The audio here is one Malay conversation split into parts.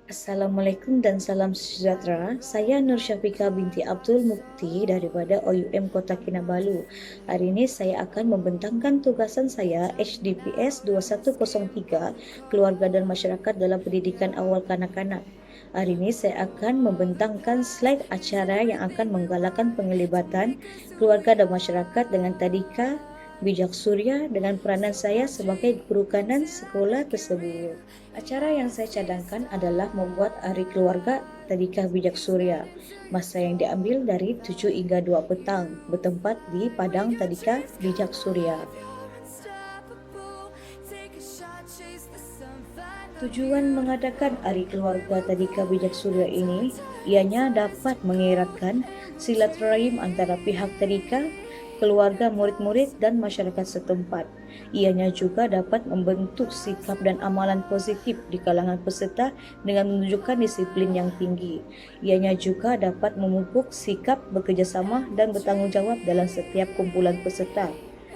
Assalamualaikum dan salam sejahtera. Saya Nur Syafika binti Abdul Mukti daripada OUM Kota Kinabalu. Hari ini saya akan membentangkan tugasan saya HDPS 2103 Keluarga dan Masyarakat dalam Pendidikan Awal Kanak-kanak. Hari ini saya akan membentangkan slide acara yang akan menggalakkan penglibatan keluarga dan masyarakat dengan tadika Bijak Surya dengan peranan saya sebagai guru kanan sekolah tersebut. Acara yang saya cadangkan adalah membuat Hari Keluarga Tadika Bijak Surya. Masa yang diambil dari 7 hingga 2 petang, bertempat di Padang Tadika Bijak Surya. Tujuan mengadakan Hari Keluarga Tadika Bijak Surya ini, ianya dapat mengeratkan silaturahim antara pihak tadika, keluarga, murid-murid dan masyarakat setempat. Ianya juga dapat membentuk sikap dan amalan positif di kalangan peserta dengan menunjukkan disiplin yang tinggi. Ianya juga dapat memupuk sikap bekerjasama dan bertanggung jawab dalam setiap kumpulan peserta.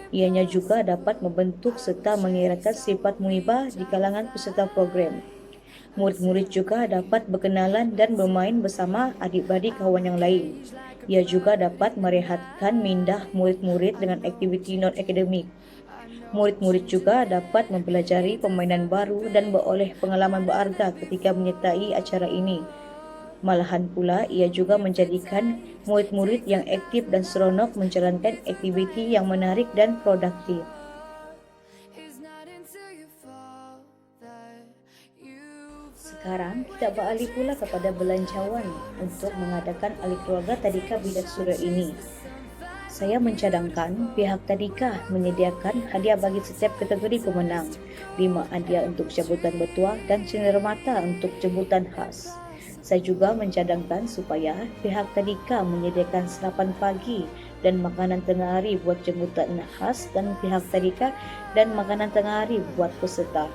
Ianya juga dapat membentuk serta mengeratkan sifat muhibah di kalangan peserta program. Murid-murid juga dapat berkenalan dan bermain bersama adik-beradik kawan yang lain. Ia juga dapat merehatkan minda murid-murid dengan aktiviti non-akademik. Murid-murid juga dapat mempelajari permainan baru dan beroleh pengalaman berharga ketika menyertai acara ini. Malahan pula, ia juga menjadikan murid-murid yang aktif dan seronok menjalankan aktiviti yang menarik dan produktif. Sekarang kita beralih pula kepada belanjawan untuk mengadakan Hari Keluarga Tadika Bijak Surya ini. Saya mencadangkan pihak tadika menyediakan hadiah bagi setiap kategori pemenang, 5 hadiah untuk jemputan bertuah dan cenderamata untuk jemputan khas. Saya juga mencadangkan supaya pihak tadika menyediakan sarapan pagi dan makanan tengah hari buat jemputan khas dan pihak tadika dan makanan tengah hari buat peserta.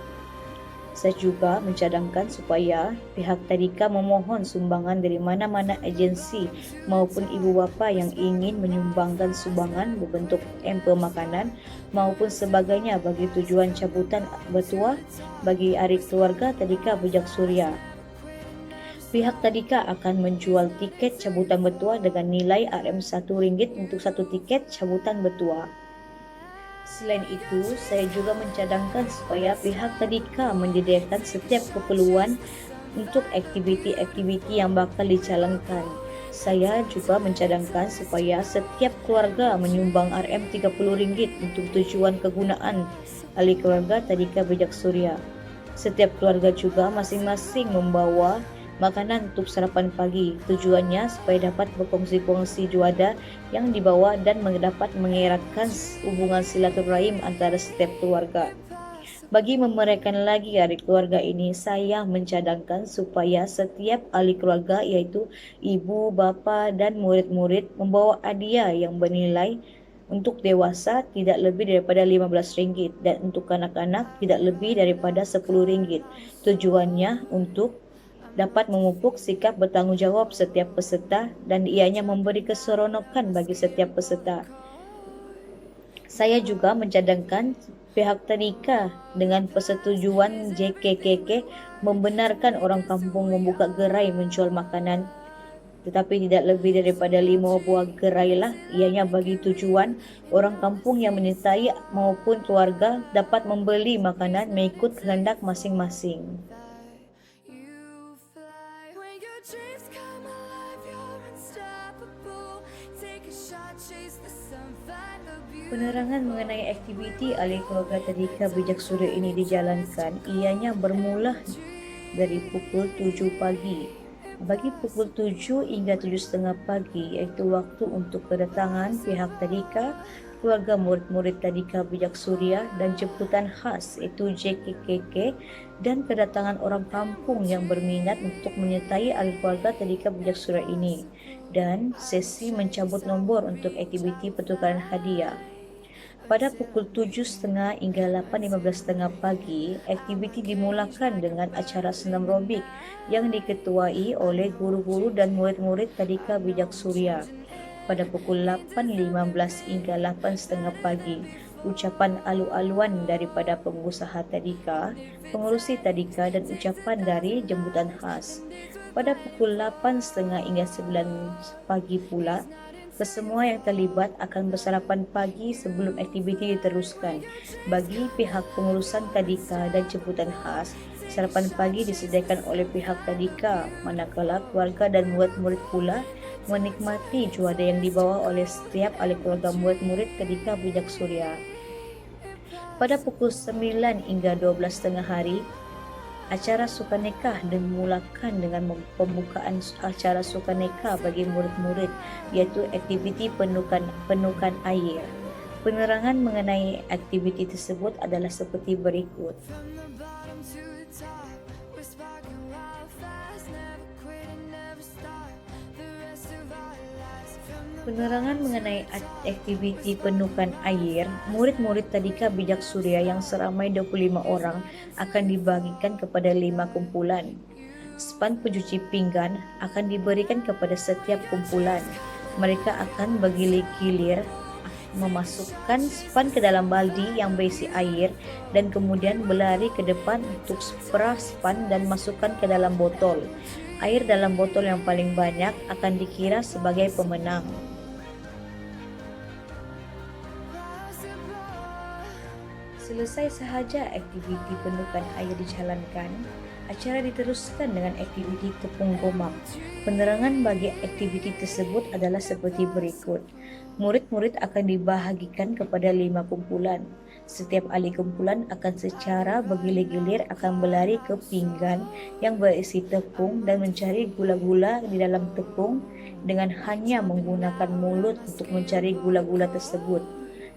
Saya juga mencadangkan supaya pihak tadika memohon sumbangan dari mana-mana agensi maupun ibu bapa yang ingin menyumbangkan sumbangan berbentuk emper makanan maupun sebagainya bagi tujuan cabutan bertuah bagi Hari Keluarga Tadika Bijak Surya. Pihak tadika akan menjual tiket cabutan bertuah dengan nilai RM1 untuk satu tiket cabutan bertuah. Selain itu, saya juga mencadangkan supaya pihak tadika menyediakan setiap keperluan untuk aktiviti-aktiviti yang bakal dijalankan. Saya juga mencadangkan supaya setiap keluarga menyumbang RM30 untuk tujuan kegunaan Hari Keluarga Tadika Bijak Surya. Setiap keluarga juga masing-masing membawa makanan untuk sarapan pagi. Tujuannya supaya dapat berkongsi-kongsi juada yang dibawa dan dapat mengeratkan hubungan silaturahim antara setiap keluarga. Bagi memeriahkan lagi Hari Keluarga ini, saya mencadangkan supaya setiap ahli keluarga yaitu ibu, bapa dan murid-murid membawa hadiah yang bernilai untuk dewasa tidak lebih daripada RM15 dan untuk kanak-kanak tidak lebih daripada RM10. Tujuannya untuk dapat memupuk sikap bertanggung jawab setiap peserta dan ianya memberi keseronokan bagi setiap peserta. Saya juga mencadangkan pihak tadika dengan persetujuan JKKK membenarkan orang kampung membuka gerai menjual makanan, tetapi tidak lebih daripada 5 buah gerai lah. Ianya bagi tujuan orang kampung yang menyertai maupun keluarga dapat membeli makanan mengikut kehendak masing-masing. Penerangan mengenai aktiviti Hari Keluarga Tadika Bijak Surya ini dijalankan, ianya bermula dari pukul 7 pagi. Bagi pukul 7 hingga 7.30 pagi, iaitu waktu untuk kedatangan pihak tadika, keluarga murid-murid Tadika Bijak Surya dan jemputan khas iaitu JKKK dan kedatangan orang kampung yang berminat untuk menyertai Hari Keluarga Tadika Bijak Surya ini dan sesi mencabut nombor untuk aktiviti pertukaran hadiah. Pada pukul 7.30 hingga 8.15 pagi, aktiviti dimulakan dengan acara senam robik yang diketuai oleh guru-guru dan murid-murid Tadika Bijak Surya. Pada pukul 8.15 hingga 8.30 pagi, ucapan alu-aluan daripada pengusaha tadika, pengurusi tadika dan ucapan dari jemputan khas. Pada pukul 8.30 hingga 9 pagi pula, kesemua yang terlibat akan bersarapan pagi sebelum aktiviti diteruskan. Bagi pihak pengurusan tadika dan jemputan khas, sarapan pagi disediakan oleh pihak tadika, manakala keluarga dan murid-murid pula menikmati juada yang dibawa oleh setiap ahli keluarga murid-murid tadika Bijak Surya. Pada pukul 9 hingga 12.30 hari, acara sukaneka dimulakan dengan pembukaan acara sukaneka bagi murid-murid, iaitu aktiviti penukan air. Penerangan mengenai aktiviti tersebut adalah seperti berikut. Penerangan mengenai aktiviti penukan air, murid-murid tadika Bijak Surya yang seramai 25 orang akan dibagikan kepada 5 kumpulan. Span pencuci pinggan akan diberikan kepada setiap kumpulan. Mereka akan bergilir-gilir memasukkan span ke dalam baldi yang berisi air dan kemudian berlari ke depan untuk sprah span dan masukkan ke dalam botol. Air dalam botol yang paling banyak akan dikira sebagai pemenang. Selesai sahaja aktiviti penukan air dijalankan, acara diteruskan dengan aktiviti tepung gomak. Penerangan bagi aktiviti tersebut adalah seperti berikut. Murid-murid akan dibahagikan kepada 5 kumpulan. Setiap ahli kumpulan akan secara bergilir-gilir akan berlari ke pinggan yang berisi tepung dan mencari gula-gula di dalam tepung dengan hanya menggunakan mulut untuk mencari gula-gula tersebut.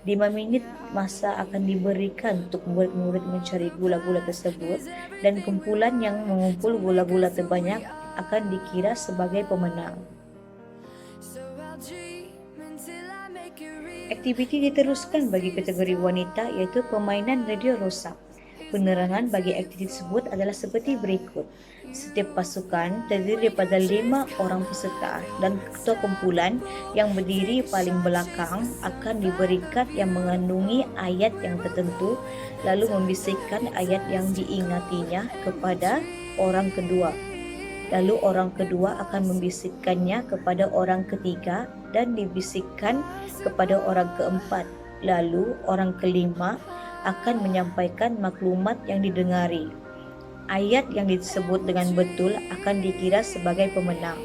5 minit masa akan diberikan untuk murid-murid mencari gula-gula tersebut dan kumpulan yang mengumpul gula-gula terbanyak akan dikira sebagai pemenang. Aktiviti diteruskan bagi kategori wanita, iaitu permainan radio rosak. Penerangan bagi aktiviti tersebut adalah seperti berikut. Setiap pasukan terdiri daripada 5 orang peserta dan ketua kumpulan yang berdiri paling belakang akan diberi kad yang mengandungi ayat yang tertentu, lalu membisikkan ayat yang diingatinya kepada orang kedua. Lalu orang kedua akan membisikkannya kepada orang ketiga dan dibisikkan kepada orang keempat. Lalu orang kelima akan menyampaikan maklumat yang didengari. Ayat yang disebut dengan betul akan dikira sebagai pemenang.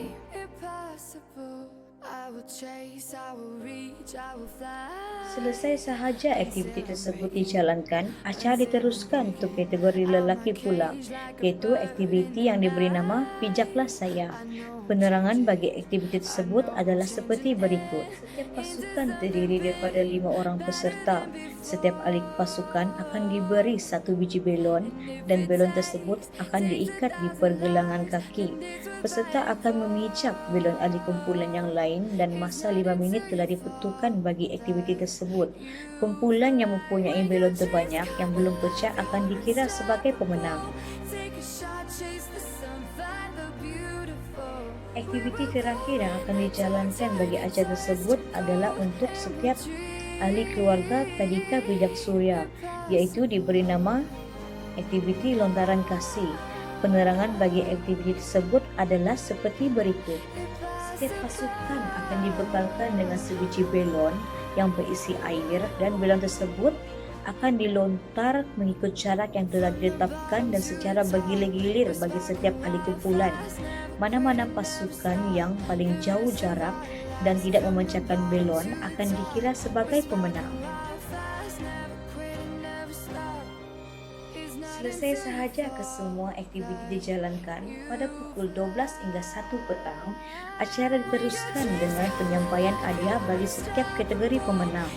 Selesai sahaja aktiviti tersebut dijalankan, acara diteruskan untuk kategori lelaki pula, iaitu aktiviti yang diberi nama Pijaklah Saya. Penerangan bagi aktiviti tersebut adalah seperti berikut. Setiap pasukan terdiri daripada 5 orang peserta. Setiap ahli pasukan akan diberi 1 biji belon dan belon tersebut akan diikat di pergelangan kaki. Peserta akan memijak belon ahli kumpulan yang lain dan masa 5 minit telah ditentukan bagi aktiviti tersebut. Kumpulan yang mempunyai belon terbanyak yang belum pecah akan dikira sebagai pemenang. Aktiviti terakhir yang akan dijalankan bagi acara tersebut adalah untuk setiap ahli keluarga tadika Bijak Surya, iaitu diberi nama aktiviti lontaran kasih. Penerangan bagi aktiviti tersebut adalah seperti berikut. Setiap pasukan akan dibekalkan dengan sebiji belon yang berisi air dan belon tersebut akan dilontar mengikut jarak yang telah ditetapkan dan secara bergilir-gilir bagi setiap ahli kumpulan. Mana-mana pasukan yang paling jauh jarak dan tidak memecahkan belon akan dikira sebagai pemenang. Selesai sahaja kesemua aktiviti dijalankan, pada pukul 12 hingga 1 petang, acara diteruskan dengan penyampaian hadiah bagi setiap kategori pemenang.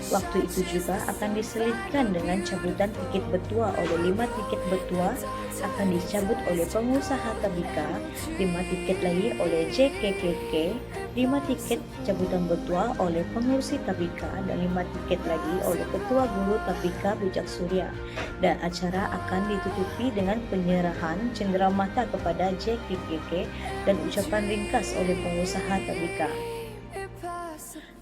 Waktu itu juga akan diselipkan dengan cabutan tiket bertuah oleh 5 tiket bertuah akan dicabut oleh pengusaha tabika, 5 tiket lagi oleh JKKK, 5 tiket cabutan bertuah oleh pengurusi tabika dan 5 tiket lagi oleh ketua guru tabika Bijak Surya. Dan acara akan ditutupi dengan penyerahan cenderamata kepada JKKK dan ucapan ringkas oleh pengusaha tabika.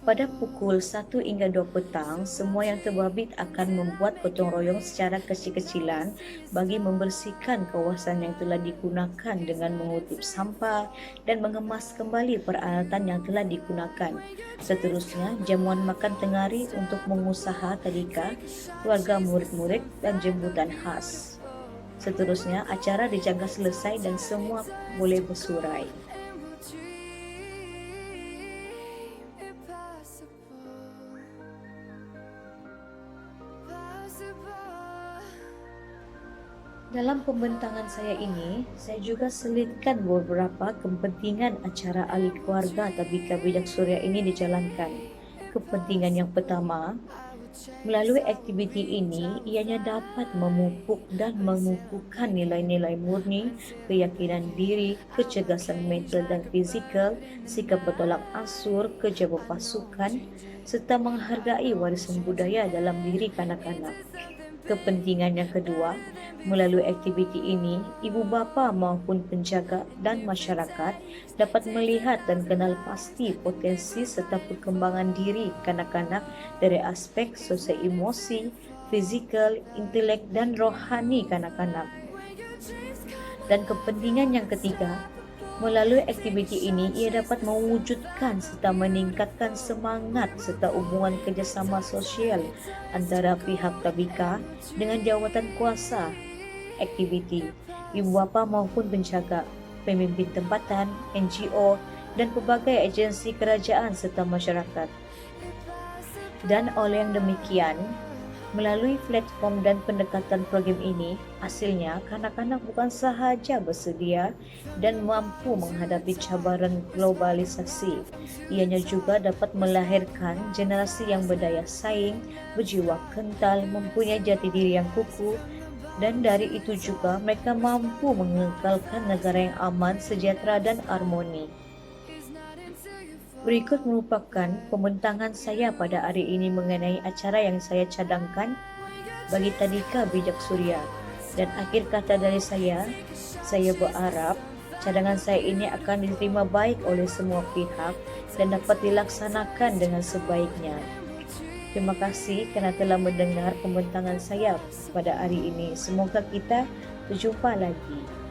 Pada pukul 1 hingga 2 petang, semua yang terbabit akan membuat gotong royong secara kecil-kecilan bagi membersihkan kawasan yang telah digunakan dengan mengutip sampah dan mengemas kembali peralatan yang telah digunakan. Seterusnya, jamuan makan tengari untuk pengusaha tadika, keluarga murid-murid, dan jemputan khas. Seterusnya, acara dijaga selesai dan semua boleh bersurai. Dalam pembentangan saya ini, saya juga selitkan beberapa kepentingan acara ahli keluarga Tabika Bidak Surya ini dijalankan. Kepentingan yang pertama, melalui aktiviti ini, ianya dapat memupuk dan mengukuhkan nilai-nilai murni, keyakinan diri, kecerdasan mental dan fizikal, sikap bertolak ansur, kerja berpasukan, serta menghargai warisan budaya dalam diri kanak-kanak. Kepentingan yang kedua, melalui aktiviti ini, ibu bapa maupun penjaga dan masyarakat dapat melihat dan kenal pasti potensi serta perkembangan diri kanak-kanak dari aspek sosial emosi, fizikal, intelek dan rohani kanak-kanak. Dan kepentingan yang ketiga, melalui aktiviti ini, ia dapat mewujudkan serta meningkatkan semangat serta hubungan kerjasama sosial antara pihak Tabika dengan jawatan kuasa aktiviti, ibu bapa maupun penjaga, pemimpin tempatan, NGO, dan pelbagai agensi kerajaan serta masyarakat. Dan oleh yang demikian, melalui platform dan pendekatan program ini, hasilnya kanak-kanak bukan sahaja bersedia dan mampu menghadapi cabaran globalisasi. Ianya juga dapat melahirkan generasi yang berdaya saing, berjiwa kental, mempunyai jati diri yang kukuh, dan dari itu juga mereka mampu mengekalkan negara yang aman, sejahtera, dan harmoni. Berikut merupakan pembentangan saya pada hari ini mengenai acara yang saya cadangkan bagi Tadika Bijak Surya. Dan akhir kata dari saya berharap cadangan saya ini akan diterima baik oleh semua pihak dan dapat dilaksanakan dengan sebaiknya. Terima kasih kerana telah mendengar pembentangan saya pada hari ini. Semoga kita berjumpa lagi.